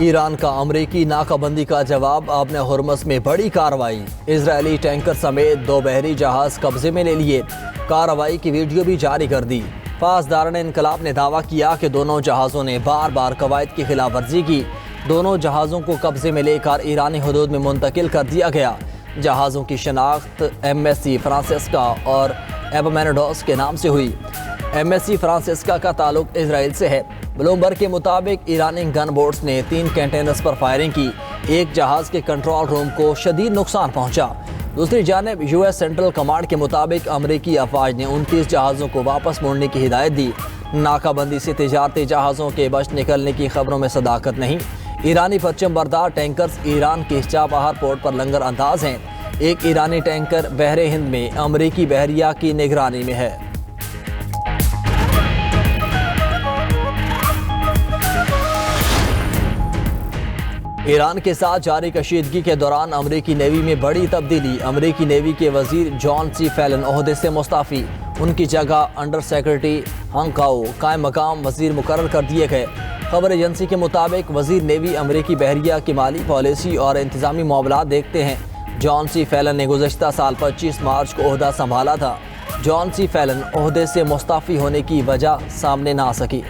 ایران کا امریکی ناکہ بندی کا جواب، آبِ ہرمز میں بڑی کارروائی، اسرائیلی ٹینکر سمیت 2 بحری جہاز قبضے میں لے لیے، کارروائی کی ویڈیو بھی جاری کر دی۔ پاسداران انقلاب نے دعویٰ کیا کہ دونوں جہازوں نے بار بار قواعد کی خلاف ورزی کی۔ دونوں جہازوں کو قبضے میں لے کر ایرانی حدود میں منتقل کر دیا گیا۔ جہازوں کی شناخت MSC فرانسسکا اور ایپومینیڈوس کے نام سے ہوئی۔ MSC فرانسسکا کا تعلق اسرائیل سے ہے۔ بلومبرگ کے مطابق ایرانی گن بوٹس نے 3 کنٹینرز پر فائرنگ کی۔ ایک جہاز کے کنٹرول روم کو شدید نقصان پہنچا۔ دوسری جانب US سینٹرل کمانڈ کے مطابق امریکی افواج نے 29 جہازوں کو واپس موڑنے کی ہدایت دی۔ ناکہ بندی سے تجارتی جہازوں کے بچ نکلنے کی خبروں میں صداقت نہیں۔ ایرانی پرچم بردار ٹینکرز ایران کے چابہار پورٹ پر لنگر انداز ہیں۔ ایک ایرانی ٹینکر بحر ہند میں امریکی بحریہ کی نگرانی میں ہے۔ ایران کے ساتھ جاری کشیدگی کے دوران امریکی نیوی میں بڑی تبدیلی، امریکی نیوی کے وزیر جان سی فیلن عہدے سے مستعفی، ان کی جگہ انڈر سیکرٹری ہانگ کاؤ قائم مقام وزیر مقرر کر دیے گئے۔ خبر ایجنسی کے مطابق وزیر نیوی امریکی بحریہ کی مالی پالیسی اور انتظامی معاملات دیکھتے ہیں۔ جان سی فیلن نے گزشتہ سال 25 مارچ کو عہدہ سنبھالا تھا۔ جان سی فیلن عہدے سے مستعفی ہونے کی وجہ سامنے نہ آ سکی۔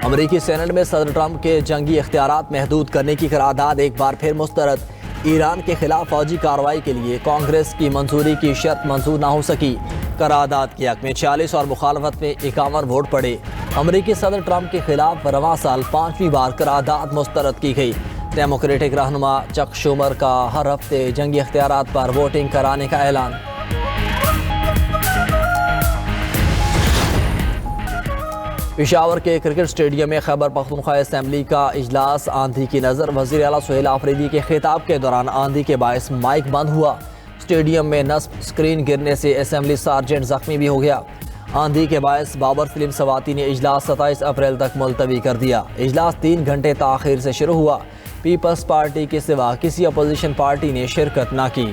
امریکی سینٹ میں صدر ٹرمپ کے جنگی اختیارات محدود کرنے کی قرارداد ایک بار پھر مسترد۔ ایران کے خلاف فوجی کارروائی کے لیے کانگریس کی منظوری کی شرط منظور نہ ہو سکی۔ قرارداد کے حق میں 46 اور مخالفت میں 51 ووٹ پڑے۔ امریکی صدر ٹرمپ کے خلاف رواں سال 5ویں بار قرارداد مسترد کی گئی۔ ڈیموکریٹک رہنما چک شومر کا ہر ہفتے جنگی اختیارات پر ووٹنگ کرانے کا اعلان۔ پشاور کے کرکٹ سٹیڈیم میں خیبر پختونخوا اسمبلی کا اجلاس، آندھی کی نظر، وزیر اعلیٰ سہیل آفریدی کے خطاب کے دوران آندھی کے باعث مائک بند ہوا۔ سٹیڈیم میں نصب سکرین گرنے سے اسمبلی سارجنٹ زخمی بھی ہو گیا۔ آندھی کے باعث بابر سلیم سواتی نے اجلاس 27 اپریل تک ملتوی کر دیا۔ اجلاس 3 گھنٹے تاخیر سے شروع ہوا۔ پیپلز پارٹی کے سوا کسی اپوزیشن پارٹی نے شرکت نہ کی۔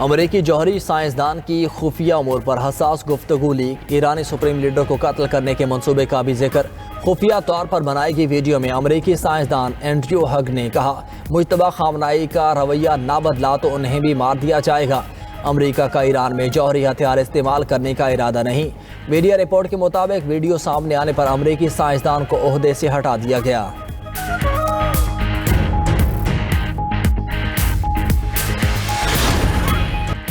امریکی جوہری سائنسدان کی خفیہ امور پر حساس گفتگو لیک، ایرانی سپریم لیڈر کو قتل کرنے کے منصوبے کا بھی ذکر۔ خفیہ طور پر بنائی گئی ویڈیو میں امریکی سائنسدان اینڈریو ہگ نے کہا، مجتبی خامنائی کا رویہ نہ بدلا تو انہیں بھی مار دیا جائے گا۔ امریکہ کا ایران میں جوہری ہتھیار استعمال کرنے کا ارادہ نہیں۔ میڈیا رپورٹ کے مطابق ویڈیو سامنے آنے پر امریکی سائنسدان کو عہدے سے ہٹا دیا گیا۔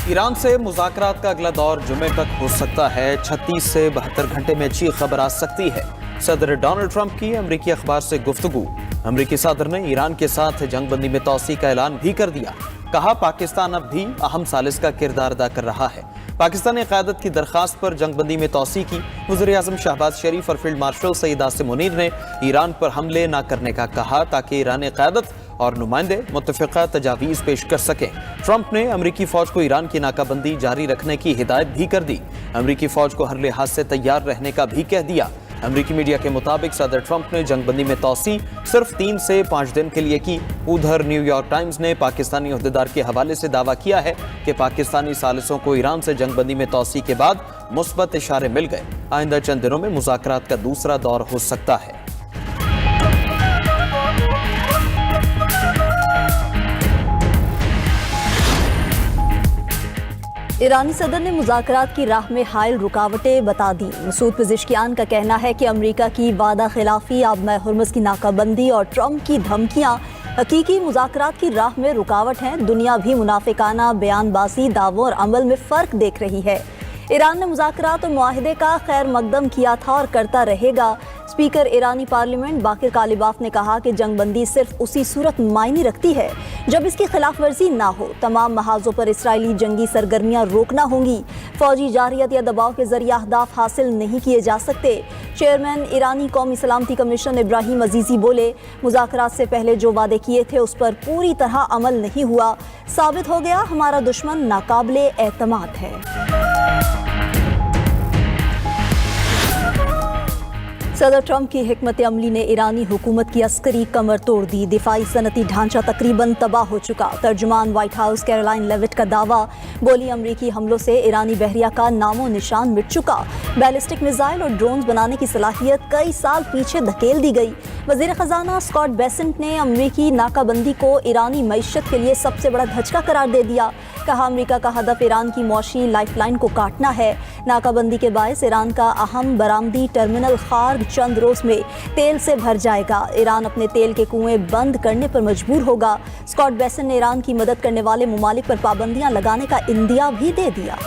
ایران سے مذاکرات کا اگلا دور جمعے تک ہو سکتا ہے۔ 36 سے 72 گھنٹے میں اچھی خبر آ سکتی ہے۔ صدر ڈونلڈ ٹرمپ کی امریکی اخبار سے گفتگو۔ امریکی صدر نے ایران کے ساتھ جنگ بندی میں توسیع کا اعلان بھی کر دیا۔ کہا، پاکستان اب بھی اہم ثالث کا کردار ادا کر رہا ہے۔ پاکستانی قیادت کی درخواست پر جنگ بندی میں توسیع کی۔ وزیر اعظم شہباز شریف اور فیلڈ مارشل سعید عاصم منیر نے ایران پر حملے نہ کرنے کا کہا تاکہ ایرانی قیادت اور نمائندے متفقہ تجاویز پیش کر سکیں۔ ٹرمپ نے امریکی فوج کو ایران کی ناکہ بندی جاری رکھنے کی ہدایت بھی کر دی۔ امریکی فوج کو ہر لحاظ سے تیار رہنے کا بھی کہہ دیا۔ امریکی میڈیا کے مطابق صدر ٹرمپ نے جنگ بندی میں توسیع صرف 3 سے 5 دن کے لیے کی۔ ادھر نیو یارک ٹائمز نے پاکستانی عہدیدار کے حوالے سے دعویٰ کیا ہے کہ پاکستانی ثالثوں کو ایران سے جنگ بندی میں توسیع کے بعد مثبت اشارے مل گئے۔ آئندہ چند دنوں میں مذاکرات کا دوسرا دور ہو سکتا ہے۔ ایرانی صدر نے مذاکرات کی راہ میں حائل رکاوٹیں بتا دی۔ مسعود پزشکیان کا کہنا ہے کہ امریکہ کی وعدہ خلافی، آبِ ہرمز کی ناکہ بندی اور ٹرمپ کی دھمکیاں حقیقی مذاکرات کی راہ میں رکاوٹ ہیں۔ دنیا بھی منافقانہ بیان بازی، دعووں اور عمل میں فرق دیکھ رہی ہے۔ ایران نے مذاکرات اور معاہدے کا خیر مقدم کیا تھا اور کرتا رہے گا۔ اسپیکر ایرانی پارلیمنٹ باقر کالیباف نے کہا کہ جنگ بندی صرف اسی صورت معنی رکھتی ہے جب اس کی خلاف ورزی نہ ہو۔ تمام محاذوں پر اسرائیلی جنگی سرگرمیاں روکنا ہوں گی۔ فوجی جارحیت یا دباؤ کے ذریعے اہداف حاصل نہیں کیے جا سکتے۔ چیئرمین ایرانی قومی سلامتی کمیشن ابراہیم عزیزی بولے، مذاکرات سے پہلے جو وعدے کیے تھے اس پر پوری طرح عمل نہیں ہوا۔ ثابت ہو گیا ہمارا دشمن ناقابل اعتماد ہے۔ सदर ट्रंप की हिकमत अमली ने ईरानी हुकूमत की अस्करी कमर तोड़ दी। दिफाई सनती ढांचा तकरीबन तबाह हो चुका। तर्जुमान व्हाइट हाउस कैरोलाइन लेविट का दावा, बोली अमरीकी हमलों से ईरानी बहरिया का नामो निशान मिट चुका। बैलिस्टिक मिसाइल और ड्रोन्स बनाने की सलाहियत कई साल पीछे धकेल दी गई। वजीर खजाना स्कॉट बेसेंट ने अमरीकी नाकाबंदी को ईरानी मईशत के लिए सबसे बड़ा धचका करार दे दिया। कहा, अमरीका का हदफ ईरान की मौशी लाइफलाइन को काटना है। नाकाबंदी के बायस ईरान का अहम बरामदी टर्मिनल खार्ग चंद रोज में तेल से भर जाएगा। ईरान अपने तेल के कुएं बंद करने पर मजबूर होगा। स्कॉट बेसेंट ने ईरान की मदद करने वाले ममालिक पर पाबंदियां लगाने का इंदिया भी दे दिया।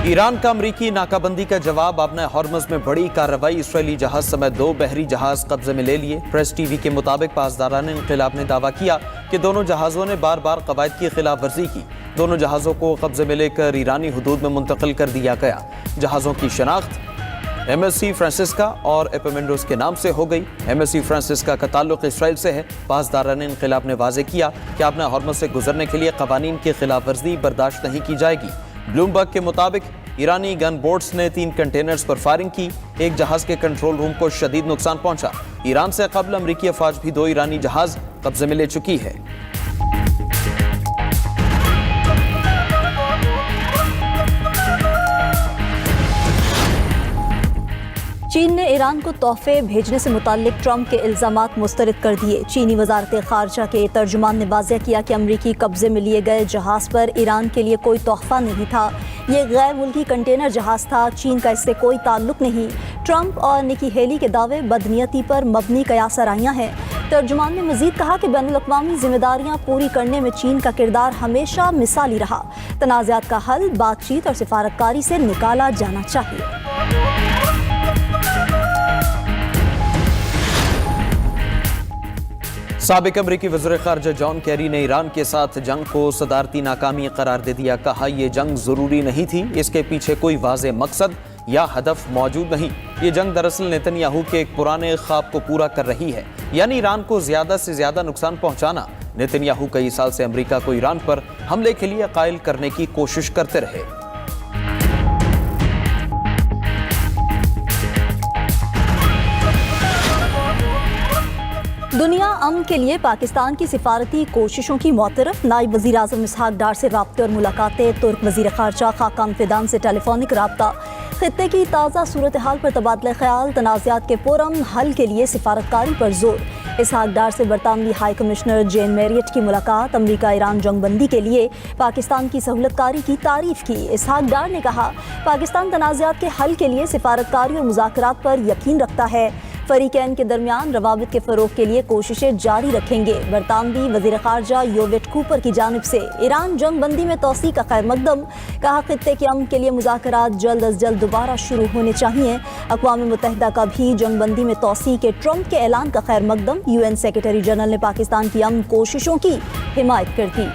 ईरान का अमरीकी नाकाबंदी का जवाब आपने हॉर्मज़ में बड़ी कार्रवाई, इसराइली जहाज समेत 2 बहरी जहाज कब्जे में ले लिए। प्रेस टीवी के मुताबिक पासदारान इनक़िलाब ने दावा किया कि दोनों जहाज़ों ने बार बार कवायद की खिलाफ वर्जी की। दोनों जहाज़ों को कब्जे में लेकर ईरानी हुदूद में मुंतकिल कर दिया गया। जहाज़ों की शनाख्त MSC फ्रांसिस्का और एपेमेंडोस के नाम से हो गई। MSC फ्रांसिस्का का ताल्लुक इसराइल से है। पासदारान इनक़िलाब ने वाज़े किया कि आपने हॉर्मज़ से गुजरने के लिए कवानीन की खिलाफ वर्जी बर्दाश्त नहीं की जाएगी। ब्लूमबर्ग के मुताबिक ईरानी गन बोट्स ने 3 कंटेनर्स पर फायरिंग की। एक जहाज के कंट्रोल रूम को शदीद नुकसान पहुंचा। ईरान से कबल अमरीकी अफवाज भी 2 ईरानी जहाज कब्जे में ले चुकी है। चीन ने ईरान को तोहफे भेजने से मुताल्लिक ट्रंप के इल्जामात मुस्तरद कर दिए। चीनी वजारत खारजा के तर्जुमान ने वाज़ेह किया कि अमरीकी कब्जे में लिए गए जहाज़ पर ईरान के लिए कोई तोहफा नहीं था। ये गैर मुल्की कंटेनर जहाज़ था। चीन का इससे कोई ताल्लुक नहीं। ट्रंप और निकी हेली के दावे बदनीयती पर मबनी कयासराइयाँ हैं। तर्जुमान ने मजीद कहा कि बैनुल-अक़वामी जिम्मेदारियाँ पूरी करने में चीन का किरदार हमेशा मिसाली रहा। तनाज़ात का हल बातचीत और सिफारतकारी से निकाला जाना चाहिए। साबिक अमरीकी वज़ीर ख़ारजा जॉन कैरी ने ईरान के साथ जंग को सदारती नाकामी करार दे दिया। कहा, यह जंग ज़रूरी नहीं थी, इसके पीछे कोई वाज़ेह मकसद या हदफ मौजूद नहीं। ये जंग दरअसल नेतन्याहू के एक पुराने ख्वाब को पूरा कर रही है, यानी ईरान को ज़्यादा से ज़्यादा नुकसान पहुँचाना। नेतन्याहू कई साल से अमरीका को ईरान पर हमले के लिए कायल करने की कोशिश करते रहे। दुनिया अमन के लिए पाकिस्तान की सिफारती कोशिशों की मोतरफ। नायब वज़ीर आज़म इसहाक डार से राब्ते और मुलाकातें। तुर्क वज़ीर ख़ारजा खाकान फिदान से टेलीफोनिक राब्ता। खित्ते की ताज़ा सूरत हाल पर तबादला ख्याल। तनाज़ात के पुरअमन हल के लिए सिफारतकारी पर जोर। इसहाक डार से बरतानवी हाई कमिश्नर जेन मैरियट की मुलाकात। अमरीका ईरान जंगबंदी के लिए पाकिस्तान की सहूलतकारी की तारीफ की। इसहाक डार ने कहा, पाकिस्तान तनाज़ात के हल के लिए सिफारतकारी और मुज़ाकरात पर यकीन रखता है। फरीकैन के दरमियान रवाबित के फ़रोग़ के लिए कोशिशें जारी रखेंगे। बरतानवी वज़ीर ख़ारजा योवेट कूपर की जानिब से ईरान जंग बंदी में तोसी का खैर मकदम। कहा, खित्ते के अमन के लिए मुज़ाकरात जल्द अज जल्द दोबारा शुरू होने चाहिए। अक़वाम मुत्तहिदा का भी जंग बंदी में तोसी के ट्रंप के ऐलान का खैर मकदम। UN सेक्रेटरी जनरल ने पाकिस्तान की अमन कोशिशों की हिमायत कर दी।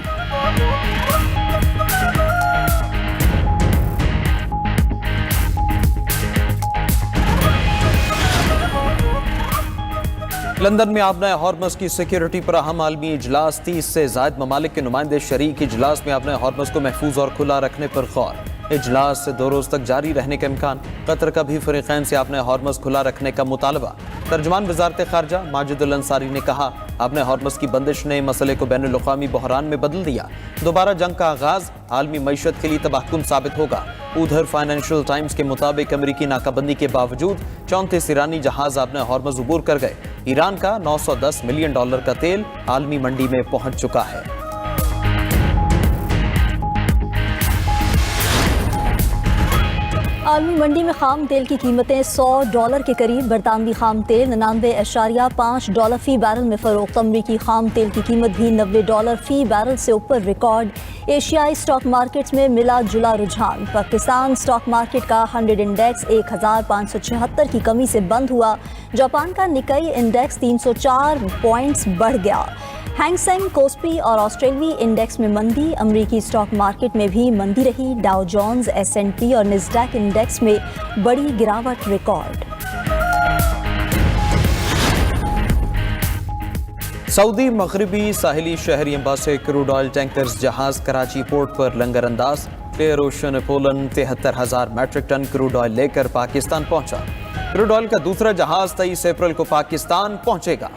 लंदन में आपने हॉर्मज़ की सिक्योरिटी पर अहम आलमी इजलास। 30 से ज़ायद ममालिक के नुमाइंदे शरीक। इजलास में आपने हॉर्मज़ को महफूज और खुला रखने पर गौर। इजलास 2 रोज़ तक जारी रहने का इम्कान। कतर का भी फ़रीक़ैन से आपने हॉर्मज़ खुला रखने का मुतालबा। तर्जुमान वज़ारत ख़ारजा माजिदुल अंसारी ने कहा, आपने हॉर्मज़ की बंदिश ने मसले को बैनुल-अक़वामी बहरान में बदल दिया। दोबारा जंग का आगाज़ आलमी मईशत के लिए तबाहकुन साबित होगा। उधर फाइनेंशियल टाइम्स के मुताबिक अमरीकी नाकाबंदी के बावजूद 34 ईरानी जहाज आपने हॉर्मज़ अबूर कर गए। ईरान का $910 मिलियन का तेल आलमी मंडी में पहुंच चुका है। आलमी मंडी में खाम तेल की कीमतें $100 के करीब। बरतानवी खाम तेल $99.5 फी बैरल में फ़रोख्त। अमरीकी खाम तेल की कीमत भी $90 फी बैरल से ऊपर रिकॉर्ड। एशियाई स्टॉक मार्केट्स में मिला जुला रुझान। पाकिस्तान स्टॉक मार्केट का 100 इंडेक्स 1576 की कमी से बंद हुआ। जापान का निकाई इंडेक्स 304 पॉइंट्स बढ़ गया। हैंगसेंग, कोस्पी और ऑस्ट्रेलियाई इंडेक्स में मंदी। अमरीकी स्टॉक मार्केट में भी मंदी रही। डाउ जोन्स, S&P और निस्डैक इंडेक्स में बड़ी गिरावट रिकॉर्ड। सऊदी मगरबी साहिली शहर यंबा से क्रूड ऑयल टैंकर्स जहाज कराची पोर्ट पर लंगर अंदाज। न्यूक्लियर ओशन पोलन 73,000 मैट्रिक टन क्रूड ऑयल लेकर पाकिस्तान पहुंचा। क्रूड ऑयल का दूसरा जहाज 23 अप्रैल को पाकिस्तान पहुंचेगा।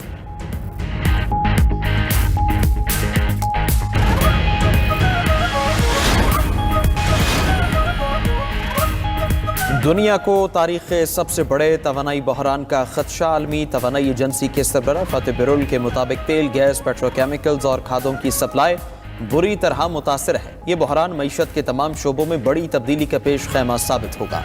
दुनिया को तारीख के सबसे बड़े तवानाई बहरान का खदशा। आलमी तवानाई एजेंसी के सरबराह फतेह बिरुल के मुताबिक तेल, गैस, पेट्रोकेमिकल्स और खादों की सप्लाई बुरी तरह मुतासर है। ये बहरान मईशत के तमाम शोबों में बड़ी तब्दीली का पेश खैमा साबित होगा।